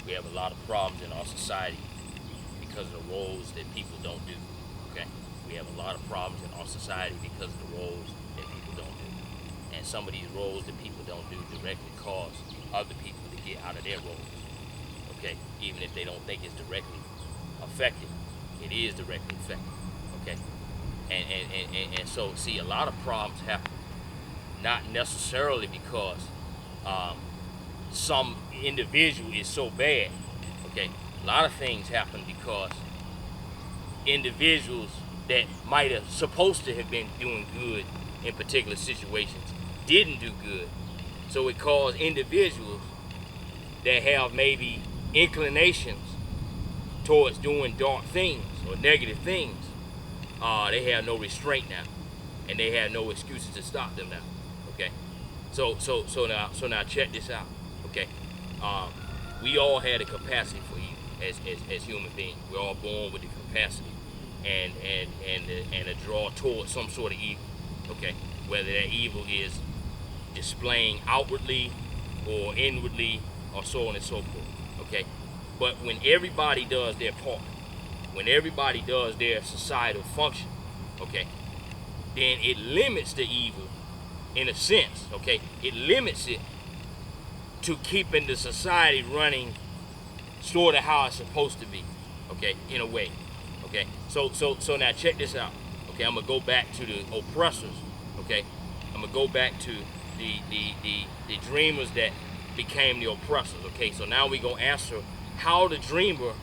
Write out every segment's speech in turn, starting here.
We have a lot of problems in our society because of the roles that people don't do. Okay, we have a lot of problems in our society because of the roles that people don't do, and some of these roles that people don't do directly cause other people to get out of their roles. Okay, even if they don't think it's directly affected, it is directly affected. Okay, and so see, a lot of problems happen not necessarily because um, some individual is so bad. Okay, a lot of things happen because individuals that might have supposed to have been doing good in particular situations didn't do good. So it caused individuals that have maybe inclinations towards doing dark things or negative things. They have no restraint now, and they have no excuses to stop them now. Okay, so now check this out. Okay, um, we all had a capacity for evil as human beings. We're all born with the capacity and a draw towards some sort of evil. Okay, whether that evil is displaying outwardly or inwardly or so on and so forth. Okay, but when everybody does their part, when everybody does their societal function, okay, then it limits the evil in a sense. Okay, it limits it to keeping the society running sort of how it's supposed to be. Okay, in a way. Okay, so now check this out. Okay, I'm gonna go back to the oppressors. Okay, I'm gonna go back to the dreamers that became the oppressors. Okay, so now we gonna answer how the dreamer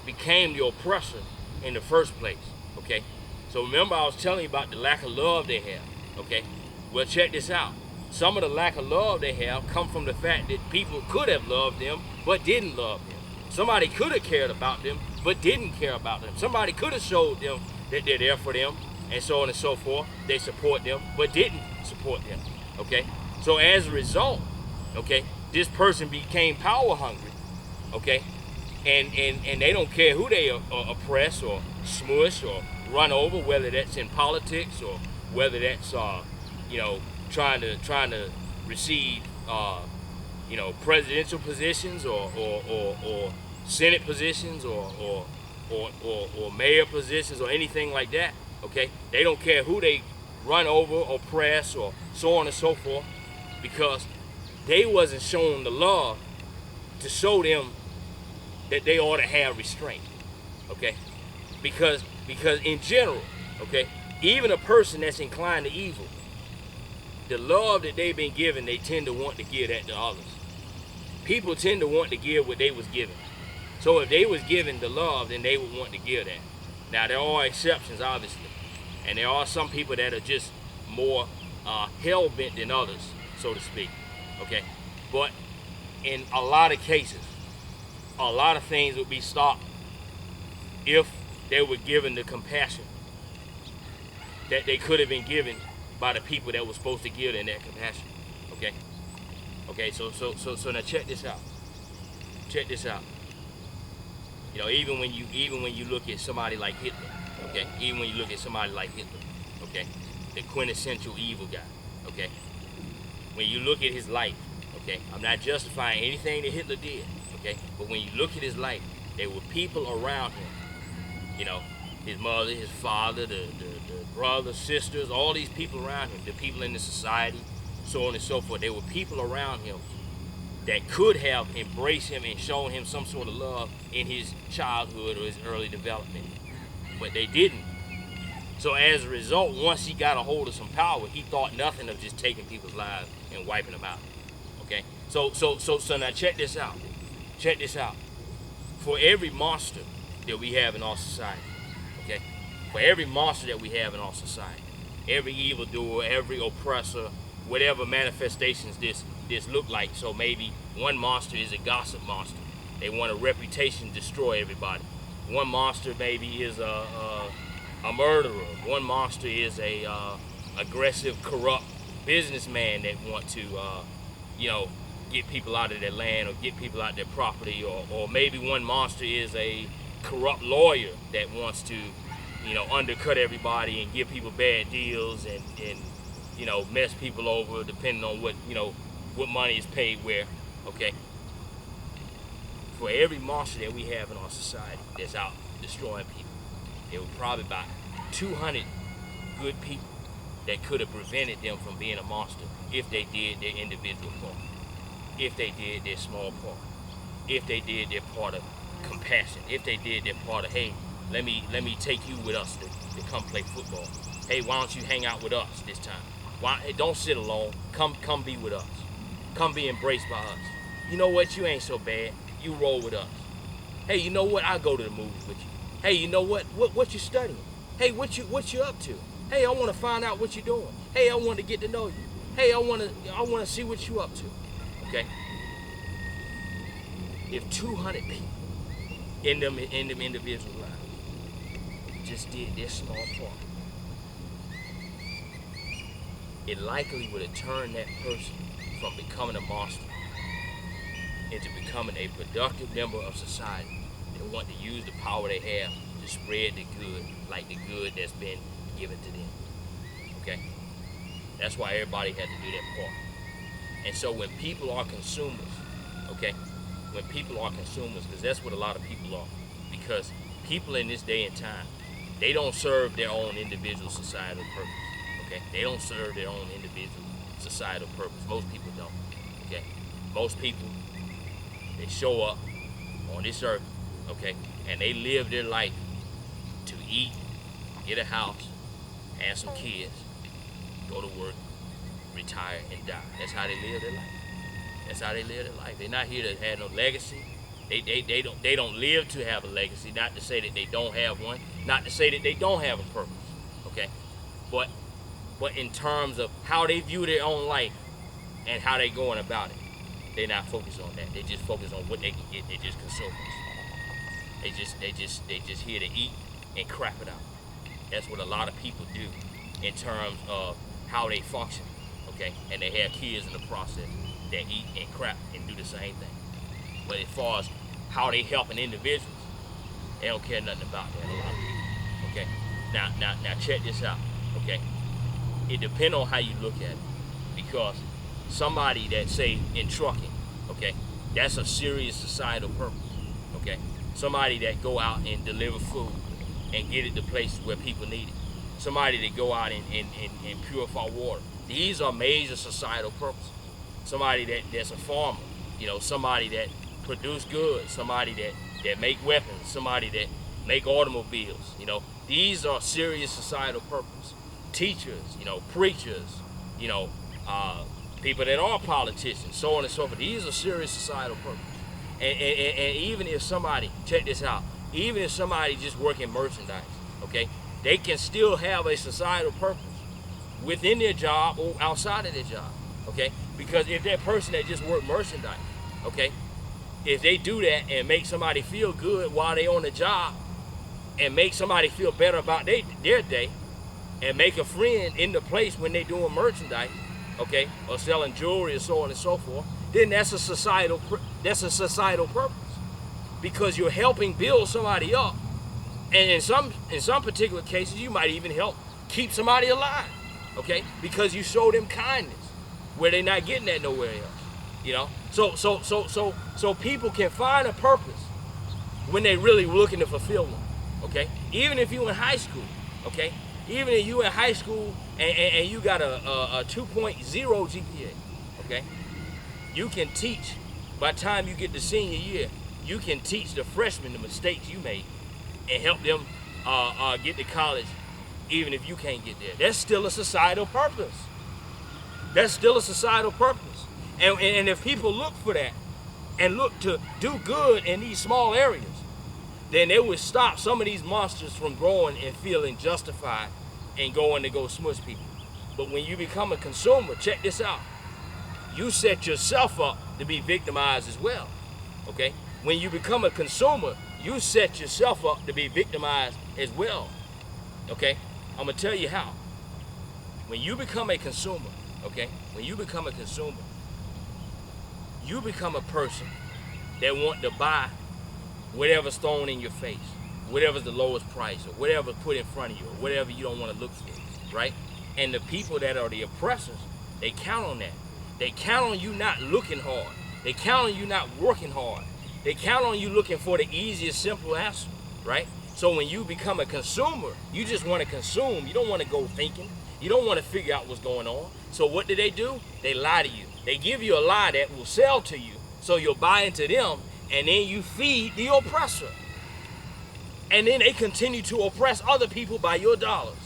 became the oppressor in the first place. Okay, so remember I was telling you about the lack of love they have. Okay, well check this out. Some of the lack of love they have come from the fact that people could have loved them but didn't love them. Somebody could have cared about them but didn't care about them. Somebody could have showed them that they're there for them and so on and so forth. They support them but didn't support them. Okay, so as a result, okay, this person became power hungry. Okay, and they don't care who they oppress or smush or run over, whether that's in politics or whether that's you know, trying to receive presidential positions or senate positions or mayor positions or anything like that. Okay, they don't care who they run over, oppress, or so on and so forth, because they wasn't shown the love to show them that they ought to have restraint. Okay, because in general, okay, even a person that's inclined to evil, the love that they've been given, they tend to want to give that to others. People tend to want to give what they was given. So if they was given the love, then they would want to give that. Now there are exceptions, obviously, and there are some people that are just more hell bent than others, so to speak. Okay, but in a lot of cases, a lot of things would be stopped if they were given the compassion that they could have been given by the people that were supposed to give them that compassion. Okay. Okay. So now check this out. Check this out. You know, even when you look at somebody like Hitler, okay, even when you look at somebody like Hitler, okay, the quintessential evil guy, okay, when you look at his life, okay, I'm not justifying anything that Hitler did, okay, but when you look at his life, there were people around him, you know, his mother, his father, the brothers, sisters, all these people around him, the people in the society, so on and so forth. There were people around him that could have embraced him and shown him some sort of love in his childhood or his early development, but they didn't. So as a result, once he got a hold of some power, he thought nothing of just taking people's lives and wiping them out. Okay, so now check this out. Check this out. For every monster that we have in our society, okay, for every monster that we have in our society, every evildoer, every oppressor, whatever manifestations this look like. So maybe one monster is a gossip monster. They want a reputation to destroy everybody. One monster maybe is a murderer. One monster is a aggressive, corrupt businessman that want to get people out of their land or get people out of their property, or maybe one monster is a corrupt lawyer that wants to undercut everybody and give people bad deals and mess people over depending on what money is paid where. Okay, for every monster that we have in our society that's out destroying people, there were probably about 200 good people that could have prevented them from being a monster if they did their individual part, if they did their small part, if they did their part of compassion, if they did their part of, hey, let me take you with us to come play football. Hey, why don't you hang out with us this time? Hey, don't sit alone. Come be with us. Come be embraced by us. You know what? You ain't so bad. You roll with us. Hey, you know what? I'll go to the movies with you. Hey, you know what? What you studying? Hey, what you up to? Hey, I want to find out what you're doing. Hey, I want to get to know you. Hey, I want to see what you up to. Okay? If 200 people in them individual lives just did their small part, it likely would have turned that person from becoming a monster into becoming a productive member of society that want to use the power they have to spread the good, like the good that's been given to them. Okay? That's why everybody had to do their part. And so when people are consumers, okay, when people are consumers, because that's what a lot of people are, because people in this day and time, they don't serve their own individual societal purpose. Okay? They don't serve their own individual societal purpose. Most people don't. Okay? Most people, they show up on this earth, okay, and they live their life to eat, get a house, have some kids, go to work, retire, and die. That's how they live their life. That's how they live their life. They're not here to have no legacy. They don't live to have a legacy. Not to say that they don't have one. Not to say that they don't have a purpose. Okay, but in terms of how they view their own life and how they going about it, they're not focused on that. They just focus on what they can get. They're just consumers. They just here to eat and crap it out. That's what a lot of people do in terms of how they function. Okay, and they have kids in the process that eat and crap and do the same thing. But as far as how they helping individuals, they don't care nothing about that. A lot of people. Okay. Now check this out. Okay. It depends on how you look at it, because somebody that say in trucking, okay, that's a serious societal purpose. Okay. Somebody that go out and deliver food and get it to places where people need it. Somebody that go out and purify water. These are major societal purposes. Somebody that's a farmer, you know, somebody that produce goods, somebody that make weapons, somebody that make automobiles, you know. These are serious societal purposes. Teachers, you know, preachers, you know, people that are politicians, so on and so forth. These are serious societal purposes. And even if somebody, check this out, even if somebody just working merchandise, okay, they can still have a societal purpose within their job or outside of their job, okay? Because if that person that just work merchandise, okay, if they do that and make somebody feel good while they on the job and make somebody feel better about their day and make a friend in the place when they doing merchandise, okay, or selling jewelry and so on and so forth, then that's a societal purpose, because you're helping build somebody up, and in some particular cases you might even help keep somebody alive, okay, because you show them kindness where they're not getting that nowhere else, you know. So people can find a purpose when they really looking to fulfill one, okay. Even if you in high school, okay, even if you in high school and you got a 2.0 GPA, okay, you can teach, by the time you get to senior year, you can teach the freshmen the mistakes you made and help them get to college even if you can't get there. That's still a societal purpose. That's still a societal purpose. And if people look for that and look to do good in these small areas, then they would stop some of these monsters from growing and feeling justified and going to go smush people. But when you become a consumer, check this out, you set yourself up to be victimized as well, okay? When you become a consumer, you set yourself up to be victimized as well, okay? I'm gonna tell you how. When you become a consumer, okay? When you become a consumer, you become a person that want to buy whatever's thrown in your face, whatever's the lowest price, or whatever's put in front of you, or whatever you don't want to look for, right? And the people that are the oppressors, they count on that. They count on you not looking hard. They count on you not working hard. They count on you looking for the easiest, simple answer, right? So when you become a consumer, you just want to consume. You don't want to go thinking. You don't want to figure out what's going on. So what do? They lie to you. They give you a lie that will sell to you, so you'll buy into them, and then you feed the oppressor. And then they continue to oppress other people by your dollars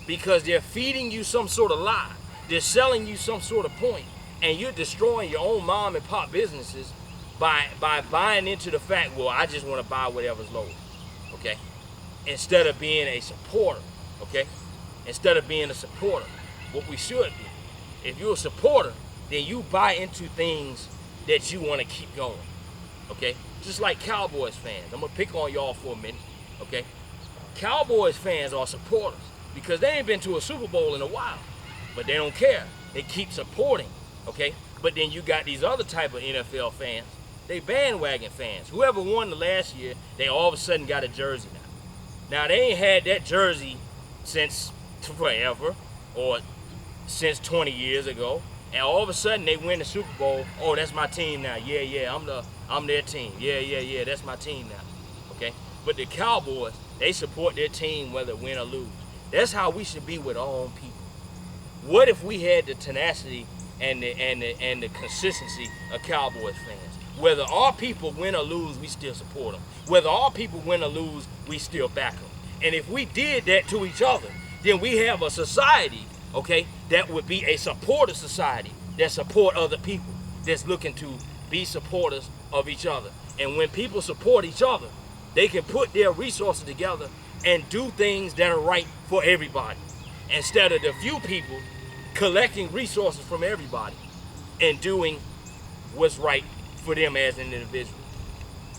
because they're feeding you some sort of lie. They're selling you some sort of point, and you're destroying your own mom and pop businesses by buying into the fact, well, I just want to buy whatever's low, okay? Instead of being a supporter, okay? Instead of being a supporter, what we should be. If you're a supporter, then you buy into things that you want to keep going, okay? Just like Cowboys fans. I'm going to pick on y'all for a minute, okay? Cowboys fans are supporters because they ain't been to a Super Bowl in a while, but they don't care. They keep supporting, okay? But then you got these other type of NFL fans. They bandwagon fans. Whoever won the last year, they all of a sudden got a jersey now. Now, they ain't had that jersey since forever or since 20 years ago. And all of a sudden, they win the Super Bowl. Oh, that's my team now. Yeah, I'm their team. Yeah, that's my team now. Okay? But the Cowboys, they support their team whether win or lose. That's how we should be with our own people. What if we had the tenacity and the consistency of Cowboys fans? Whether our people win or lose, we still support them. Whether our people win or lose, we still back them. And if we did that to each other, then we have a society, okay, that would be a supportive society that support other people, that's looking to be supporters of each other. And when people support each other, they can put their resources together and do things that are right for everybody, instead of the few people collecting resources from everybody and doing what's right for them as an individual.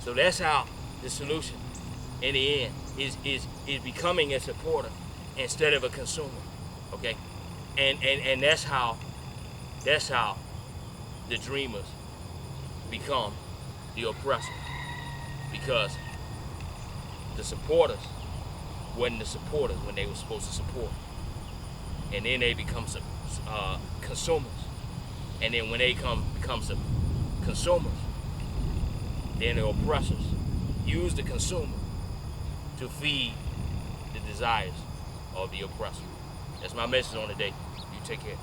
So that's how the solution in the end is becoming a supporter instead of a consumer. Okay? And that's how the dreamers become the oppressor. Because the supporters wasn't the supporters when they were supposed to support. And then they become consumers. And then when they become consumers, then the oppressors use the consumer to feed the desires of the oppressor. That's my message on the day. You take care.